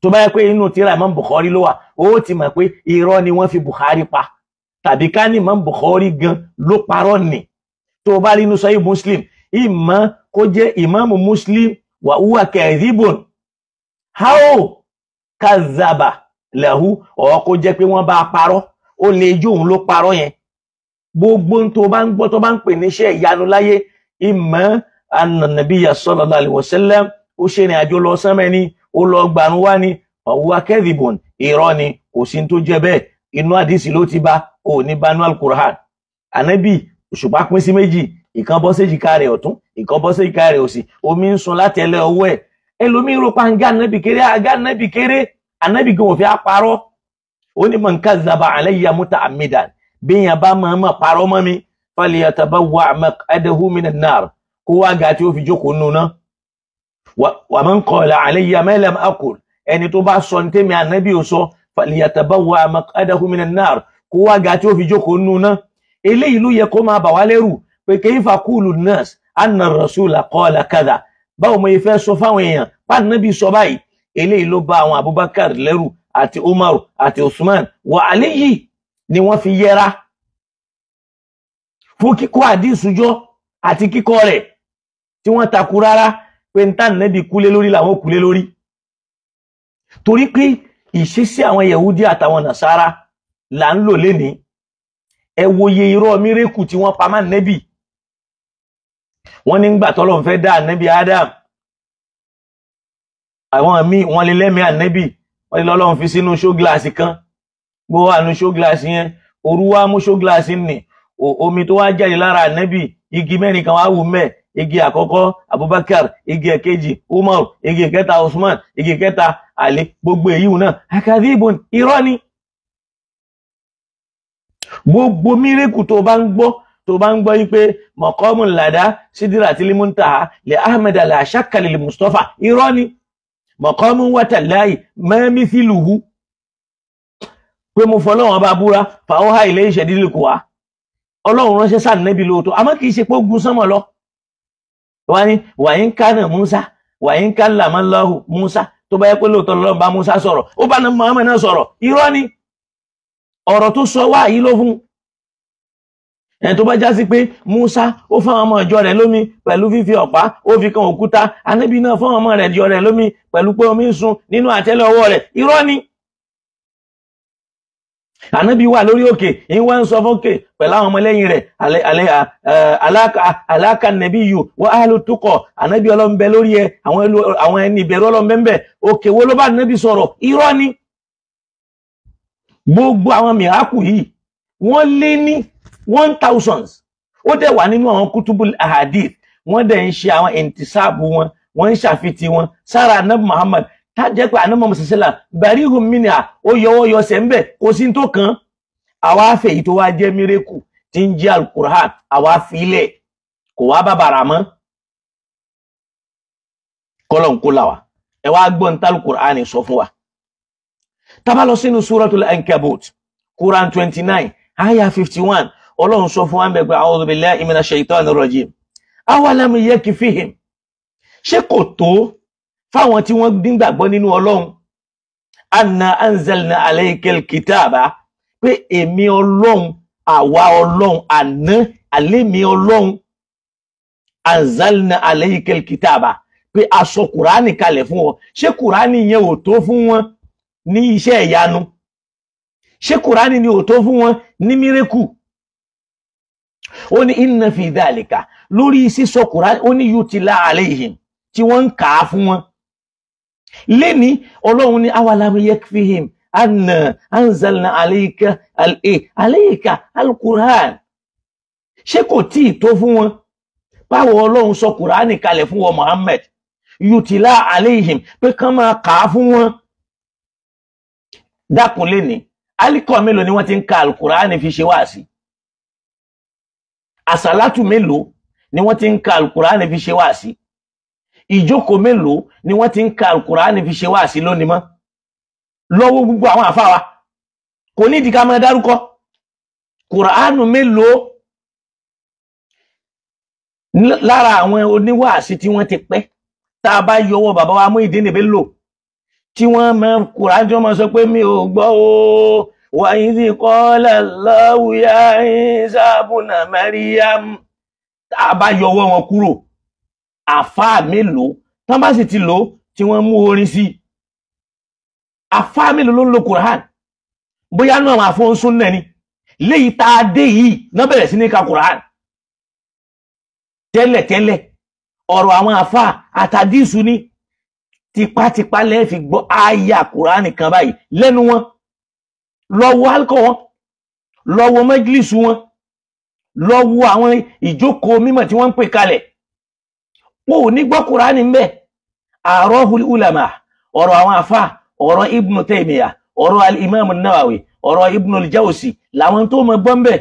Tó bá yẹ pé inú tírà Imam Bukhari ló wà, ó ti mọ̀ pé irọ́ ni wọ́n fi Bukhari pa. Tàbí ká ní Imam Bukhari gan ló parọ́ ni. Tó bá rí inú Sahih Muslim, ìmọ̀ kó jẹ́ Imam Muslim wa huwa kadhibun. How kazaba lahu, ó kó jẹ́ pé wọ́n bá parọ́, ó lè jó òun ló parọ́ yẹn. Gbogbo tó bá ń gbọ́ tó bá ń pè níṣẹ́ ìyanu láyé, ìmọ̀ an-nabiyya sallallahu alaihi wasallam, ó ṣe ìrìn àjò lọ sánmọ̀ ni, ó lọ gbàrún wá ni, wa huwa kadhibun, irọ́ ni, kò sí tó jẹ́ bẹ́ẹ̀. Inú àdìsí ló ti bá, ó ní bá nú Al-Qur'an. Ànábì òṣùpá pín sí méjì, ìkan bọ́ séjìká rẹ̀ ọ̀tún, ìkan bọ́ séjìká rẹ̀ òsì, omi ń sun láti ẹlẹ́ ọwọ́ ẹ̀. Ẹlòmíì rò pa ń gá ànábì kéré, àgá ànábì kéré, ànábì gan ò fi àparọ́. Ó ní man kazzaba alayya muta'ammidan, bí yẹn bá máa parọ́ mọ́ mi, falyatabawwa' maq'adahu minan nar, kó wá ga tí ó fi jókòó nù náà. Wa man qala alayya ma lam aqul, ẹni tó bá sọ ní tèmi ànábì ò sọ, falyatabawwa' maq'adahu minan nar, kó wá ga tí ó fi jókòó nù náà. Eléyìí ló yẹ kó máa bà wá lẹ́rù pé kayfa qulu an-nas anna ar-rasula qala kadha. Báwo mo fẹ́ sọ fáwọn èèyàn pa Nábì sọ báyìí. Eléyìí ló bá àwọn Abubakar lẹ́rù àti Umar àti Usman wa Ali ni wọ́n fi yẹra fún kíkọ́ àdísùjọ́ àti kíkọ́ rẹ̀, tí wọ́n takú rárá pé ń tàn Nábì kúlé lórí làwọn kúlé lórí. Torí pé ìṣesí àwọn Yahudi àtàwọn Nasara là ń lò lénìí. Ẹ wòye irọ́ mírèkù tí wọ́n pa má Nábì. Wọ́n ní ńgbà tọ́lọ́run fẹ́ dá Nábì Adam, àwọn míì wọ́n lè lẹ́mìí Ànábì, wọ́n lè lọ́lọ́run fi sínú show glass kan. Bó wà nínú show glass yẹn, òru wá mú show glass ní, omi tó wá jáde lára Ànábì, igi mẹ́rin kan wá wù mẹ́. Igi àkọ́kọ́ Abubakar, igi ẹ̀kejì Umar, igi ẹ̀kẹta Usman, igi ẹ̀kẹta Ali, gbogbo èyí náà akadhibun, irọ́ ni. Gbogbo mírèkù tó bá ń gbọ́ yí pé maqamul lada sidratil muntaha li Ahmad la shakka lil Mustafa, irọ́ ni. Maqamun wa tallahi ma mithluhu, pé mo fọlọ́wọ́n bá búra fa awha ilayhi shadidul quwa. Ọlọ́run ránṣẹ́ sáà Nábì lóòótọ́, àmọ́ kìí ṣe pé ó gun sánmọ̀ lọ. Wọ́n ní wa in kana Musa wa in kallama Allahu Musa, tó bá yẹ pé lóòótọ́ lọ́run bá Musa sọ̀rọ̀, ó bá Muhammad náà sọ̀rọ̀, irọ́ ni. Ọ̀rọ̀ tó sọ wá yìí ló fún. Ẹni tó bá já sí pé Musa ó fún ọmọ ìjọ rẹ̀ lómi pẹ̀lú fífi ọ̀pá, ó fi kan òkúta, Ànábì náà fún ọmọ rẹ̀ ìjọ rẹ̀ lómi pẹ̀lú pé omi ń sun nínú àtẹ́lẹ̀ ọwọ́ rẹ̀, irọ́ ni. Ànábì wà lórí òkè ń wá ń sọ fókè pẹ̀lú àwọn ọmọlẹ́yìn rẹ̀ alaka nabiyyu wa ahlu tuqa. Ànábì Ọlọ́run bẹ lórí ẹ àwọn ẹni ìbẹ̀rù Ọlọ́run bẹ òkè wo ló bá Ànábì sọ̀rọ̀ irọ́ ni. Gbogbo àwọn mìíràkù yìí wọ́n lé ní 1000 ó dẹ̀ wà nínú àwọn kútùbù ahadith. Wọ́n dẹ̀ ń ṣe àwọn intisabu wọn wọ́n ń ṣàfitì wọn sára Ànábì Muhammad tá jẹ́ pé Ànábì Muhammad sallallahu barihum minha ó yọwọ́ yọsẹ̀ ń bẹ̀ kò sí tó kan. Àwa afẹ́ yìí tó wá jẹ́ mírèkù tí ń jẹ́ al-Qur'an àwa filẹ̀ kò wá bàbàrà mọ́. Kọ́lọ̀n kó làwà ẹ wá gbọ́n tá al-Qur'an sọ fún wa. Tá bá lọ sínú suratul Ankabut Quran 29 aya 51 Ọlọ́run sọ fún wa ń bẹ̀ pé a'udhu billahi minash shaitanir rajim. Awalam yakfihim ṣé kò tó fáwọn tí wọ́n gbàgbọ́ nínú Ọlọ́run anna anzalna alaykal kitaba pé èmi Ọlọ́run àwa Ọlọ́run àná àlémi Ọlọ́run anzalna alaykal kitaba pé a sọ Kùránì kalẹ̀ fún wọn. Ṣé Kùránì yẹn ò tó fún wọn ní iṣẹ́ ìyanu? Ṣé Kùránì ni ò tó fún wọn ní mírèkù? Ó ní inna fi dhalika lórí sísọ Kùránì ó ní yutila alayhim tí wọ́n ń kà á fún wọn. Lẹ́ni Ọlọ́run ní awalam yakfihim anna anzalna alayka al-Qur'an. Ṣé kò tí ì tó fún wọn báwo Ọlọ́run sọ Kùránì kalẹ̀ fún wọn Muhammad yutila alayhim pé kán máa kà á fún wọn. Dákun lẹ́ni alikọ̀ mélòó ni wọ́n ti ń ka al-Qur'an fi ṣe wáàsí? Àsàlátù mélòó ni wọ́n ti ń ka al-Qur'an fi ṣe wáàsí? Ìjókòó mélòó ni wọ́n ti ń ka al-Qur'an fi ṣe wáàsí lónìí mọ́? Lọ́wọ́ gbogbo àwọn àfáà wa kò ní ìdí ká máa dárúkọ. Qur'an mélòó lára àwọn oníwáàsí tí wọ́n ti pẹ́ tá a bá yọwọ́ bàbá wa Muyideen Bello tí wọ́n mọ Qur'an tí wọ́n mọ sọ pé mi ò gbọ́ o wa idh qala Allahu ya Isa ibna Maryam tá a bá yọwọ́ wọn kúrò. Àfáà mélòó tán bá sì ti lò tí wọ́n mú orin sí? Àfáà mélòó ló ń lo Qur'an? Bóyá náà àwọn àfọ́n súnnà ni léyìí tá a dé yìí náà bẹ̀rẹ̀ sí ní ka Qur'an. Tẹ́lẹ̀tẹ́lẹ̀ ọ̀rọ̀ àwọn àfáà àtàdísù ní tipátipá lẹ́ fi gbọ́ àyà Qur'an kan báyìí lẹ́nu wọn. Lọ́wọ́ alkọ̀ wọn, lọ́wọ́ mẹ́jìlísù wọn, lọ́wọ́ àwọn ìjókòó mímọ̀ tí wọ́n ń pè kalẹ̀. Wọ́n ò ní gbọ́ Qur'an ń bẹ̀. Arahul ulama ọ̀rọ̀ àwọn àfáà ọ̀rọ̀ Ibn Taymiyyah ọ̀rọ̀ al-Imam an-Nawawi ọ̀rọ̀ Ibn al-Jawzi làwọn tó mọ̀ gbọ́ ń bẹ̀.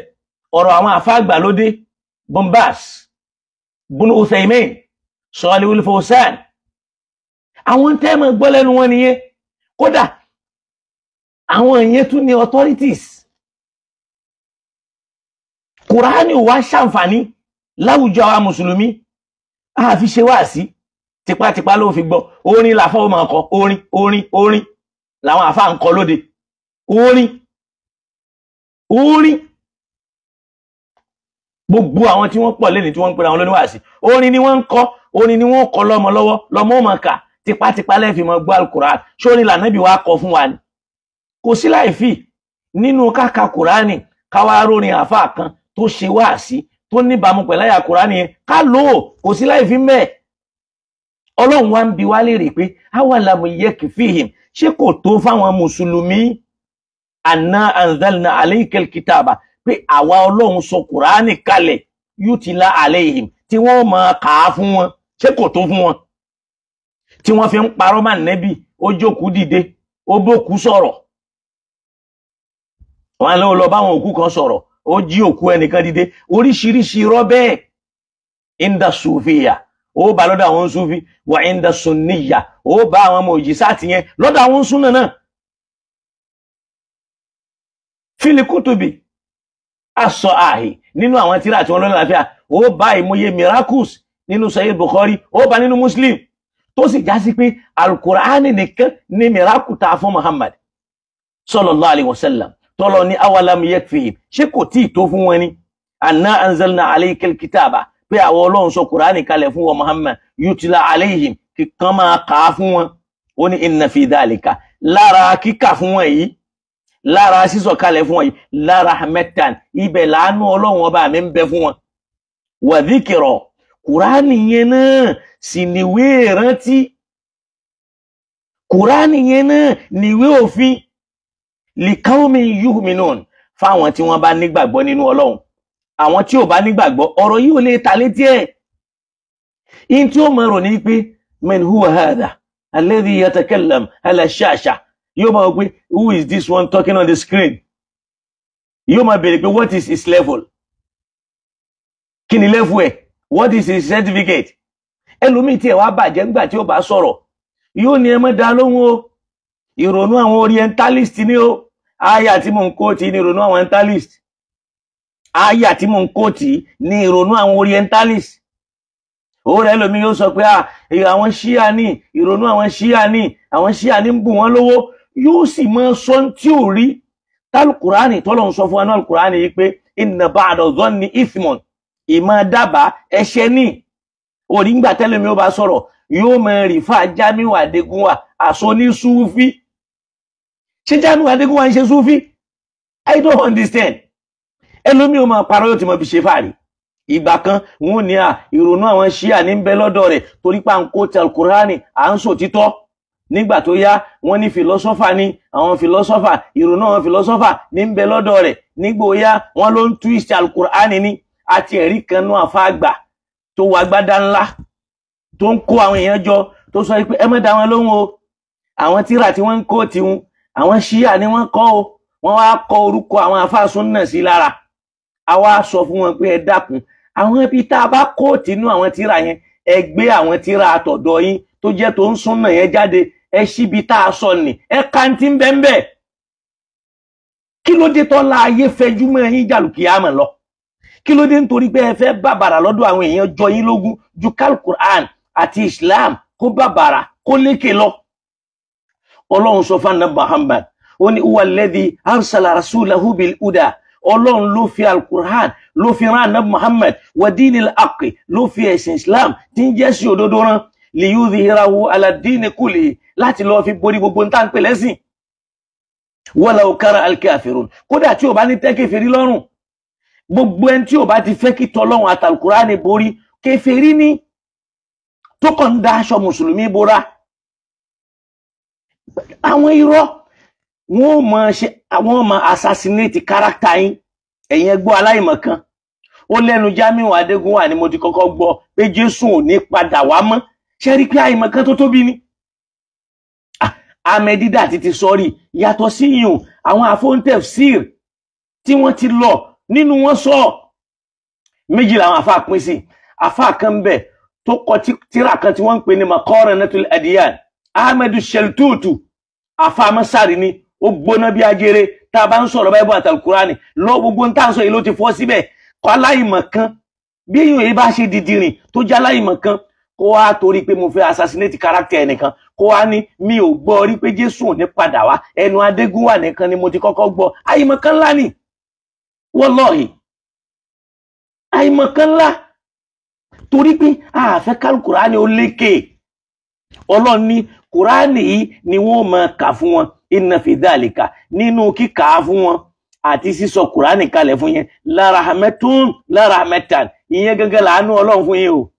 Ọ̀rọ̀ àwọn àfáà gbàlódé Ibn Baz, Ibn Uthaymin, Salihul Fawzan àwọn tẹ́ mọ̀ gbọ́ lẹ́nu wọn nìyẹn. Kódà àwọn ìyẹn tún ní authorities. Qur'an ò wá ṣàǹfààní láwùjọ àwọn mùsùlùmí a fi ṣe wáàsí tipátipá ló fi gbọ́. Orin làfọ́ ó máa kọ orin làwọn àfáà ń kọ lóde. Orin gbogbo àwọn tí wọ́n pọ̀ lẹ́ni tí wọ́n ń pera wọn lóníwàásí orin ni wọ́n ń kọ, orin ni wọ́n kọ lọ́mọ lọ́wọ́ lọ́mọ ó máa kà tipátipá lẹ́fi mọ́ gbọ́ al-Qur'an. Ṣórin l'Ànábì wa kọ fún wa ni? Kò sí láìfì nínú káka Kùránì káwá rórin àfáà kan tó ṣe wáàsí tó níbàámu pẹ̀lú àyà Kùránì yẹn ká lò ó, kò sí láìfì mẹ́ẹ̀. Ọlọ́run wa ń bi wá léèrè pé awalam yakfihim ṣé kò tó fáwọn mùsùlùmí anna anzalna alaykal kitaba pé àwa Ọlọ́run sọ Kùránì kalẹ̀ yutila alayhim tí wọ́n máa kà á fún wọn? Ṣé kò tó fún wọn? Tí wọ́n fi ń parọ́ mọ́ Ànábì ó jókòó dìde ó bókú sọ̀rọ̀. Wọ́n lọ bá àwọn òkú kan sọ̀rọ̀ ó jí òkú ẹnìkan dìde. Oríṣiríṣi irọ́ bẹ́ẹ̀. Inda sufiya ó bá lọ́dọ̀ àwọn Sufi wà inda sunniya ó bá àwọn mùjísàtì yẹn lọ́dọ̀ àwọn súnà náà. Fil kutubi aṣọ àhì nínú àwọn tírà tí wọ́n lọ́nà láfíà ó bá ìmúye miracles nínú Sahih Bukhari ó bá nínú Muslim tó sì já sí pé al-Qur'an nìkan ní miracle ta fún Muhammad sallallahu alaihi wasallam tọ́lọ ní awalam yakfihim ṣé kò tí tó fún wọn ni anna anzalna alaykal kitaba pé àwọn Ọlọ́run sọ Qur'an kalẹ̀ fún wọn Muhammad yutila alayhim kí kan máa kà á fún wọn. Ó ní inna fi dhalika lára kíkà fún wọn yìí lára sísọ̀kalẹ̀ fún wọn yìí la rahmatan ibẹ̀ láàánú Ọlọ́run ọba mi ń bẹ fún wọn wa dhikra kùránì yẹn náà sì níwé ìrántí kùránì yẹn náà níwé òfin li qawmin yu'minun fáwọn tí wọ́n bá nígbàgbọ́ nínú Ọlọ́run àwọn tí ò bá nígbàgbọ́ ọ̀rọ̀ yìí ò lè ta létí ẹ̀ in tí ó mọ̀ rò ní pé man huwa hadha alladhi yatakallam ala shasha yóò máa pé who is this one talking on the screen yóò máa bèèrè pé what is his level kí ni level ẹ̀ what is his certificate ẹlòmíì tí ẹ̀ wá bàjẹ́ ńgbà tí ó bá sọ̀rọ̀ yóò ní ẹ má dá lóhùn o ìrònú àwọn orientalist ni o àyà tí mò ń kó tí ní ìrònú àwọn orientalist àyà tí mò ń kó tí ní ìrònú àwọn orientalist ó rẹ̀ lómi yóò sọ pé àwọn ṣíà ní ìrònú àwọn ṣíà ní ń bù wọ́n lówó yóò sì mọ sọ tí ò rí tálùkùránì tọ́lọ̀ ń sọ fún wa náà alùkùránì yìí pé inna ba'da dhanni ithmun ìmọ̀ dábàá ẹ̀ṣẹ̀ ní orí ńgbà tẹ́lẹ̀mí ó bá sọ̀rọ̀ yóò mọ rìfà Jamiu Adégúnwà àṣọ ní súfí ṣé Jamiu Adégúnwà ń ṣe súfí I don't understand ẹlòmí ó máa parọ́ yóò ti mọ bí ṣe fàárí ìgbà kan wọn ní ìrònú àwọn ṣíà ní ń bẹ lọ́dọ̀ rẹ̀ torí pa ń kó ti alukùránì à ń sòtítọ́ nígbà tó yá wọ́n ní fìlọ́sọ́fà ní àwọn fìlọ́sọ́fà ìrònú àwọn fìlọ́sọ́fà ní ń bẹ lọ́dọ̀ rẹ̀ nígbà ó yá wọ́n ló ń twist alukùránì ní àti ẹ̀rí kan náà àfáàgbà tó wà gbádá ńlá tó ń kó àwọn èèyàn jọ tó sọ pé ẹ má dá wọn lóhùn o àwọn tíra tí wọ́n ń kó tiwọn àwọn ṣíà ni wọ́n kọ́ o wọ́n wá kọ orúkọ àwọn àfáàsùn náà sí lára àwa sọ fún wọn pé ẹ dákun àwọn ibi tá a bá kó tínú àwọn tíra yẹn ẹ gbé àwọn tíra àtọ̀dọ̀ yín tó jẹ́ tó ń súnà yẹn jáde ẹ síbi tá a sọ nì ẹ kàntí ń bẹ́ẹ̀ kí ló dé tọ́lá ayé fẹjú mọ́ yín jàlùkìyàmọ̀ lọ kí ló dé nítorí pé ẹ fẹ́ bàbàrà lọ́dọ̀ àwọn èèyàn jọ yín lógún ju kálkùrán àti Islam kó bàbàrà kó lékè lọ Ọlọ́run sọ fún Ànábì Muhammad ó ní huwa alladhi arsala rasulahu bil huda Ọlọ́run ló fi alkùrán ló fi rán Ànábì Muhammad wa dinil haqqi ló fi ẹ̀sìn Islam tí ń jẹ́ sí òdodo rán liyudhhirahu ala dini kulli láti lọ fi borí gbogbo nta ń pè lẹ́sìn walau kara al-kafirun kódà tí ò bá ní tẹ́ kèfèrí lọ́rùn gbogbo ẹni tí ò bá ti fẹ́ kí tọ́lọ́run àtàlùkùránì borí kèfèrí ní tó kàn ń dá aṣọ mùsùlùmí bora àwọn irọ́ wọ́n mọ̀ assassinate character yín ẹ̀yin ẹgbọ́ aláìmọ̀kan ó lẹ́nu Jamiu Adégúnwà ni mo ti kọ́kọ́ gbọ́ pé Jésù ò ní padà wá mọ́ ṣe rí pé àìmọ̀kan tó tóbi ni Ahmedida ti sọ́rí yàtọ̀ sí yìí àwọn àfóńtẹ̀fsír tí wọ́n ti lọ nínú wọn sọ méjì làwọn àfáà pín sí àfáà kan bẹ̀ tó kọ tírà kan tí wọ́n ń pè ní Maqaranatul Adyan Ahmadu Sheltutu àfáà Masari ni ó gbóná bí ajere tá a bá ń sọ̀rọ̀ Bible àti Al-Qur'ani lọ gbogbo ń tà ń sọ yìí ló ti fọ́ síbẹ̀ kọ́ aláìmọ̀kan bí èèyàn yìí bá ṣe dìdìrìn tó jẹ́ aláìmọ̀kan kó wá torí pé mo fẹ́ assassinate character ẹnìkan kó wá ní mi ò gbọ́ rí pé Jésù ò ní padà wá ẹnu Adégúnwà nìkan ni mo ti kọ́kọ́ gbọ́ àìmọ̀kan ńlá ni wallahi àìmọ̀kan ńlá torí pé àfẹ́ kálukùránì ó lékè Ọlọ́run ní kùránì yìí ni wọ́n máa kà fún wọn inna fi dhalika nínú kíkà fún wọn àti sísọ kùránì kalẹ̀ fún yẹn la rahmatan ìyẹn gẹ́gẹ́ láàánú Ọlọ́run fún yín o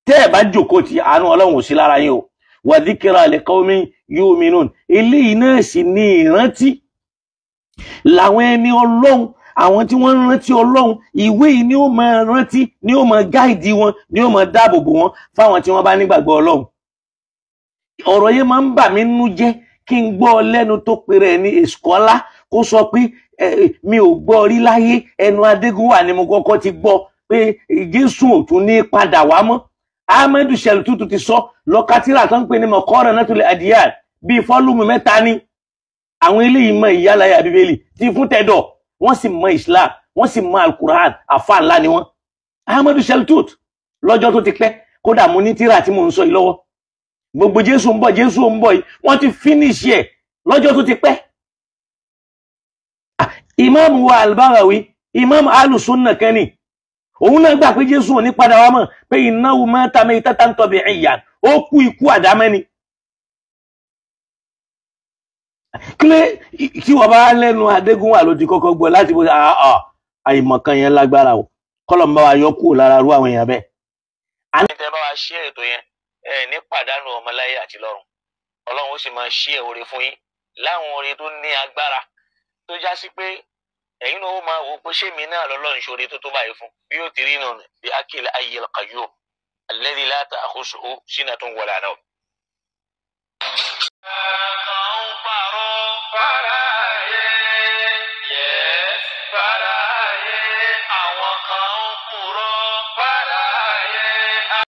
tẹ́ ẹ̀ bá jókòó tí àánú Ọlọ́run ò sí lára yín o wa dhikra li qawmin yu'minun eléyìí náà sì ní ìrántí làwọn ẹni Ọlọ́run àwọn tí wọ́n rántí Ọlọ́run ìwé yìí ni ó máa rántí ni ó máa gáìdì wọn ni ó máa dáàbòbò wọn fáwọn tí wọ́n bá nígbàgbọ́ Ọlọ́run ọ̀rọ̀ yẹn máa ń bà mí nínú jẹ́ kí n gbọ́ lẹ́nu tó pèrè ní ìskọ́lá kó sọ pé mi ò gbọ́ rí láyé ẹnu Adégúnwà ni mo kọ́kọ́ ti gbọ́ pé Jésù ò tún ní padà wá mọ́ Ahmadu Sheltutu ti sọ lọ́kàtírà tó ń pè ní Maqaranatul Adyan bíi fọ́lùmù 3 ní àwọn eléyìí mọ ìyálàyà Bíbélì ti fún tẹ̀dọ̀ wọ́n sì mọ Islam wọ́n sì mọ Al-Qur'an àfáà ńlá ni wọ́n Ahmadu Sheltutu lọ́jọ́ tó ti pẹ́ kódà mo ní tírà tí mo ń sọ yìí lọ́wọ́ gbogbo Jésù ń bọ̀ yìí wọ́n ti finish ẹ̀ lọ́jọ́ tó ti pẹ́ Imam wa Al-Baghawi Imam Ahlus-Sunnah kẹ́ni òun náà gbà pé Jésù ò ní padà wá mọ́ pé innahu mata maytatan tabi'iyyan ó kú ikú àdámẹ́ni kílé tí wọ́n bá lẹ́nu Adégún wà ló ti kọ́kọ́ gbọ́ láti bó àìmọ̀kan yẹn lágbára o kọ́lọ̀ ń bá wa yọ kúrò lára rú àwọn èèyàn bẹ́ẹ̀. a ní tẹ́ bá wa ṣí ètò yẹn ní pàdánù ọmọláyé àti lọ́run ọlọ́run ó sì máa ṣí ẹ̀ oore fún yín láwọn oore tó ní agbára tó já sí pé ẹ̀yin náà ó máa wò pé ṣé mi náà lọ́lọ́run ṣoore tó tó báyìí fún bí ó ti rí nù bí akil ayyil qayyum alladhi la ta'khusuhu sinatun wala nawm. Faraye, yes, faraye, àwọn kan